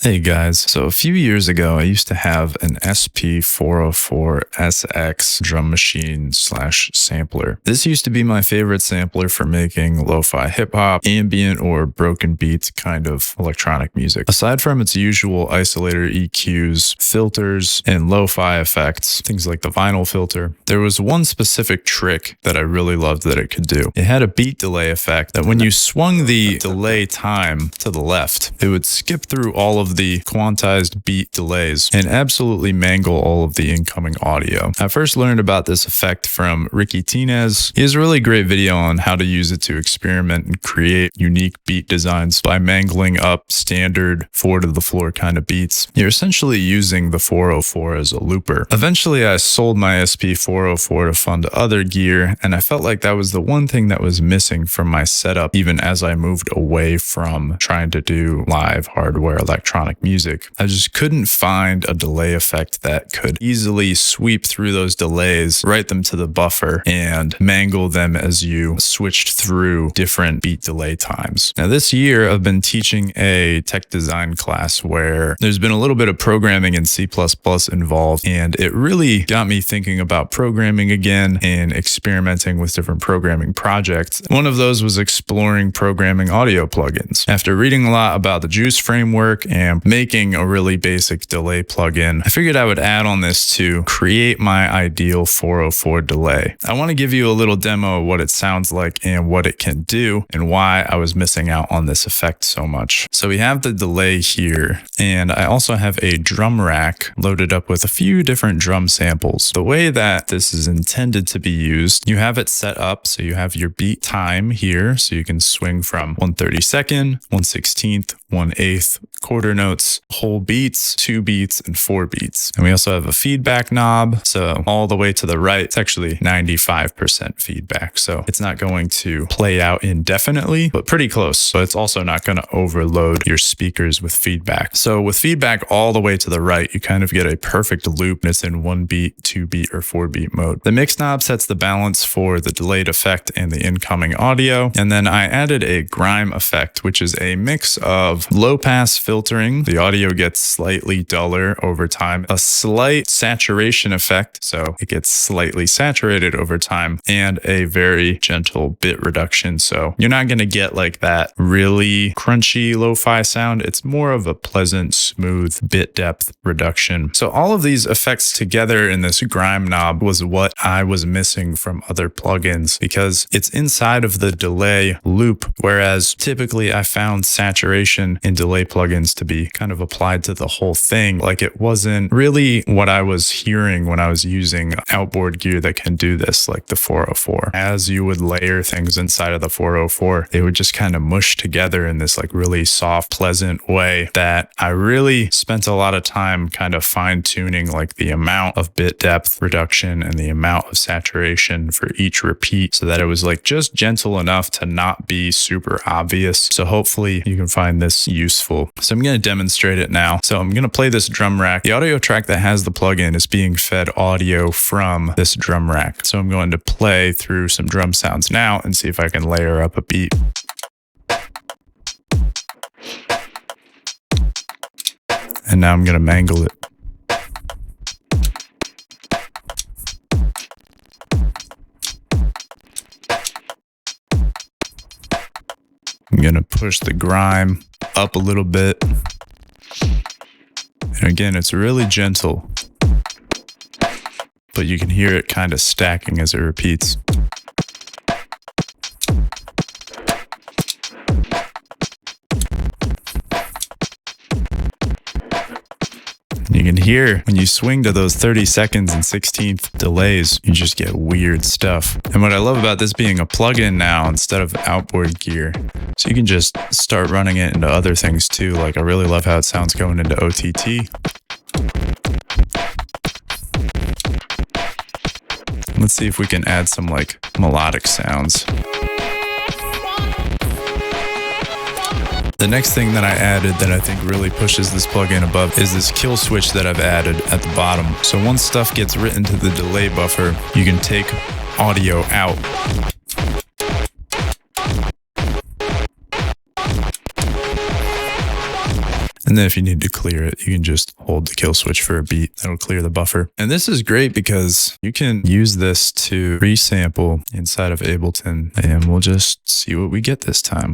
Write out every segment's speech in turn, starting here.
Hey guys, so a few years ago, I used to have an SP404SX drum machine slash sampler. This used to be my favorite sampler for making lo-fi hip-hop, ambient, or broken beats kind of electronic music. Aside from its usual isolator EQs, filters, and lo-fi effects, things like the vinyl filter, there was one specific trick that I really loved that it could do. It had a beat delay effect that when you swung the delay time to the left, it would skip through all of the quantized beat delays and absolutely mangle all of the incoming audio. I first learned about this effect from Ricky Tinez. He has a really great video on how to use it to experiment and create unique beat designs by mangling up standard 4 to the floor kind of beats. You're essentially using the 404 as a looper. Eventually, I sold my SP404 to fund other gear, and I felt like that was the one thing that was missing from my setup even as I moved away from trying to do live hardware electronic music. I just couldn't find a delay effect that could easily sweep through those delays, write them to the buffer, and mangle them as you switched through different beat delay times. Now this year, I've been teaching a tech design class where there's been a little bit of programming in C++ involved, and it really got me thinking about programming again and experimenting with different programming projects. One of those was exploring programming audio plugins. After reading a lot about the Juice framework and making a really basic delay plugin, I figured I would add on this to create my ideal 404 delay. I want to give you a little demo of what it sounds like and what it can do and why I was missing out on this effect so much. So we have the delay here, and I also have a drum rack loaded up with a few different drum samples. The way that this is intended to be used, you have it set up so you have your beat time here, so you can swing from 1/32, 1/16, 1/8, quarter notes, whole beats, 2 beats, and 4 beats. And we also have a feedback knob. So all the way to the right, it's actually 95% feedback. So it's not going to play out indefinitely, but pretty close. So it's also not going to overload your speakers with feedback. So with feedback all the way to the right, you kind of get a perfect loop, and it's in 1 beat, 2 beat, or 4 beat mode. The mix knob sets the balance for the delayed effect and the incoming audio. And then I added a grime effect, which is a mix of low pass filtering. The audio gets slightly duller over time, a slight saturation effect, so it gets slightly saturated over time, and a very gentle bit reduction. So you're not going to get like that really crunchy lo-fi sound. It's more of a pleasant, smooth bit depth reduction. So all of these effects together in this grime knob was what I was missing from other plugins because it's inside of the delay loop, whereas typically I found saturation in delay plugins to be kind of applied to the whole thing. Like it wasn't really what I was hearing when I was using outboard gear that can do this, like the 404. As you would layer things inside of the 404, they would just kind of mush together in this like really soft, pleasant way that I really spent a lot of time kind of fine tuning like the amount of bit depth reduction and the amount of saturation for each repeat so that it was like just gentle enough to not be super obvious. So hopefully you can find this useful. So I'm going to demonstrate it now. So I'm going to play this drum rack. The audio track that has the plugin is being fed audio from this drum rack. So I'm going to play through some drum sounds now and see if I can layer up a beat. And now I'm going to mangle it. I'm going to push the grime up a little bit. And again, it's really gentle, but you can hear it kind of stacking as it repeats. You can hear when you swing to those 30 seconds and 16th delays, you just get weird stuff. And what I love about this being a plugin now instead of outboard gear, so you can just start running it into other things too. Like I really love how it sounds going into OTT. Let's see if we can add some like melodic sounds. The next thing that I added that I think really pushes this plugin above is this kill switch that I've added at the bottom. So once stuff gets written to the delay buffer, you can take audio out. And then if you need to clear it, you can just hold the kill switch for a beat. That'll clear the buffer. And this is great because you can use this to resample inside of Ableton, and we'll just see what we get this time.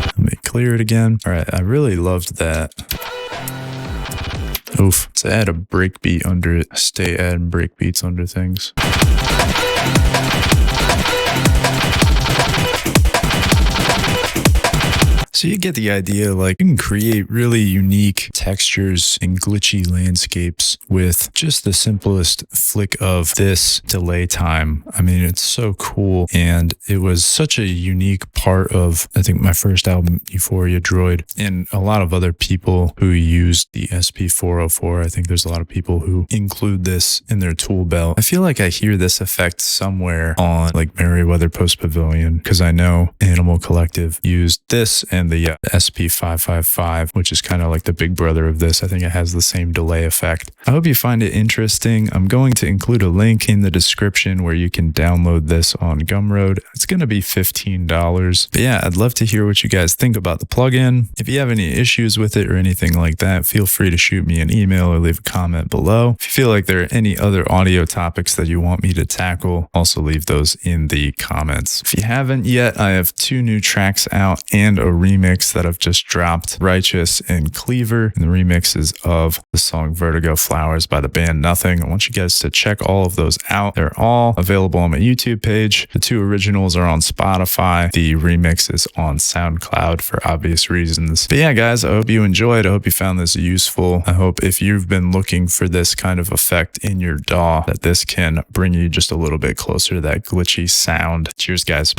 Let me clear it again. All right, I really loved that. Oof. Let's add a breakbeat under it. Stay adding breakbeats under things. So you get the idea, like you can create really unique textures and glitchy landscapes with just the simplest flick of this delay time. I mean, it's so cool. And it was such a unique part of, I think, my first album, Euphoria Droid, and a lot of other people who used the SP404. I think there's a lot of people who include this in their tool belt. I feel like I hear this effect somewhere on like Merriweather Post Pavilion, because I know Animal Collective used this and the SP555, which is kind of like the big brother of this. I think it has the same delay effect. I hope you find it interesting. I'm going to include a link in the description where you can download this on Gumroad. It's going to be $15. But yeah, I'd love to hear what you guys think about the plugin. If you have any issues with it or anything like that, feel free to shoot me an email or leave a comment below. If you feel like there are any other audio topics that you want me to tackle, also leave those in the comments. If you haven't yet, I have 2 new tracks out and a remix that I've just dropped, Righteous and Cleaver. And the remix is of the song Vertigo Flowers by the band Nothing. I want you guys to check all of those out. They're all available on my YouTube page. The 2 originals are on Spotify. The remix is on SoundCloud for obvious reasons. But yeah, guys, I hope you enjoyed. I hope you found this useful. I hope if you've been looking for this kind of effect in your DAW, that this can bring you just a little bit closer to that glitchy sound. Cheers, guys.